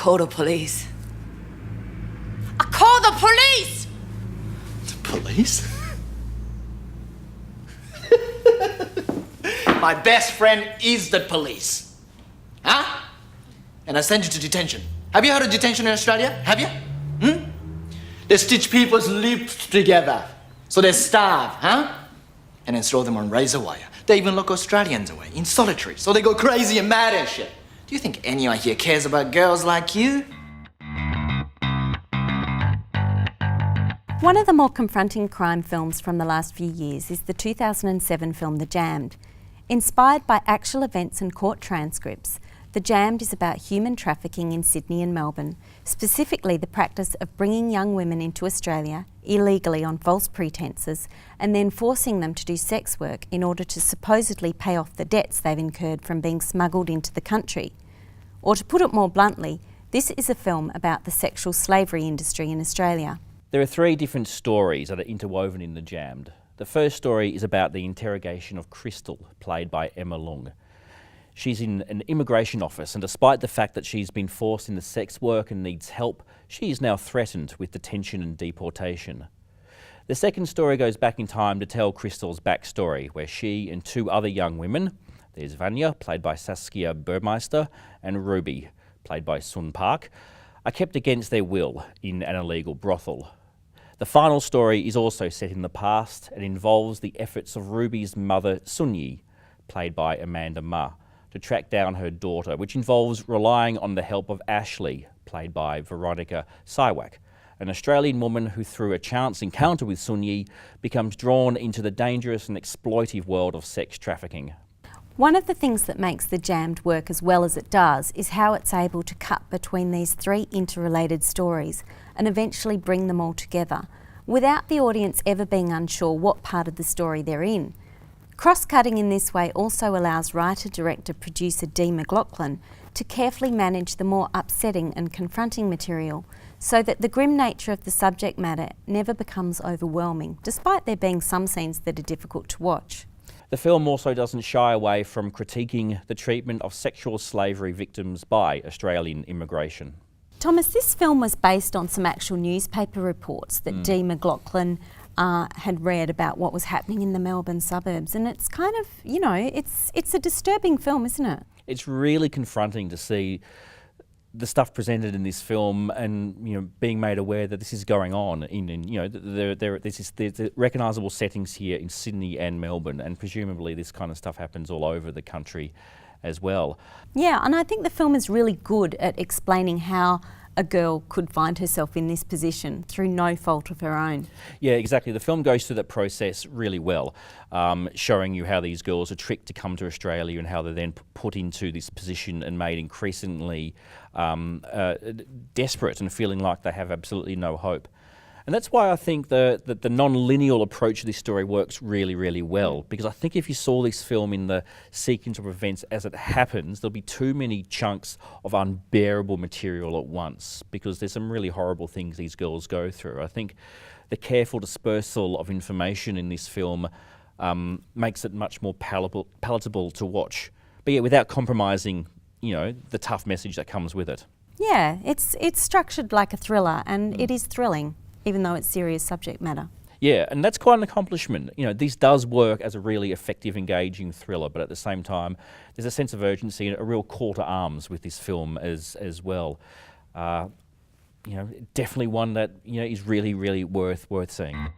call the police. I call the police! The police? My best friend is the police. Huh? And I sent you to detention. Have you heard of detention in Australia? Have you? They stitch people's lips together so they starve, huh? And then throw them on razor wire. They even lock Australians away in solitary so they go crazy and mad and shit. Do you think anyone here cares about girls like you? One of the more confronting crime films from the last few years is the 2007 film The Jammed. Inspired by actual events and court transcripts, The Jammed is about human trafficking in Sydney and Melbourne, specifically the practice of bringing young women into Australia illegally on false pretences and then forcing them to do sex work in order to supposedly pay off the debts they've incurred from being smuggled into the country. Or to put it more bluntly, this is a film about the sexual slavery industry in Australia. There are three different stories that are interwoven in The Jammed. The first story is about the interrogation of Crystal, played by Emma Lung. She's in an immigration office, and despite the fact that she's been forced into sex work and needs help, she is now threatened with detention and deportation. The second story goes back in time to tell Crystal's backstory, where she and two other young women, there's Vanya, played by Saskia Burmeister, and Ruby, played by Sun Park, are kept against their will in an illegal brothel. The final story is also set in the past and involves the efforts of Ruby's mother, Sunyi, played by Amanda Ma, to track down her daughter, which involves relying on the help of Ashley, played by Veronica Siwak, an Australian woman who, through a chance encounter with Sunyi, becomes drawn into the dangerous and exploitive world of sex trafficking. One of the things that makes The Jammed work as well as it does is how it's able to cut between these three interrelated stories and eventually bring them all together, without the audience ever being unsure what part of the story they're in. Cross-cutting in this way also allows writer, director, producer Dee McLaughlin to carefully manage the more upsetting and confronting material so that the grim nature of the subject matter never becomes overwhelming, despite there being some scenes that are difficult to watch. The film also doesn't shy away from critiquing the treatment of sexual slavery victims by Australian immigration. Thomas, this film was based on some actual newspaper reports that Dee McLaughlin had read about what was happening in the Melbourne suburbs, and it's kind of, you know, it's a disturbing film, isn't it? It's really confronting to see the stuff presented in this film, and being made aware that this is going on in there's recognisable settings here in Sydney and Melbourne, and presumably this kind of stuff happens all over the country as well. Yeah, and I think the film is really good at explaining how a girl could find herself in this position through no fault of her own. Yeah, exactly. The film goes through that process really well, showing you how these girls are tricked to come to Australia and how they're then put into this position and made increasingly desperate and feeling like they have absolutely no hope. And that's why I think that the non-lineal approach to this story works really, really well, because I think if you saw this film in the sequence of events as it happens, there'll be too many chunks of unbearable material at once, because there's some really horrible things these girls go through. I think the careful dispersal of information in this film makes it much more palatable to watch, but yet without compromising, the tough message that comes with it. Yeah, it's structured like a thriller, and it is thrilling, even though it's serious subject matter. Yeah, and that's quite an accomplishment. This does work as a really effective, engaging thriller, but at the same time, there's a sense of urgency and a real call to arms with this film as well. Definitely one that is really, really worth seeing.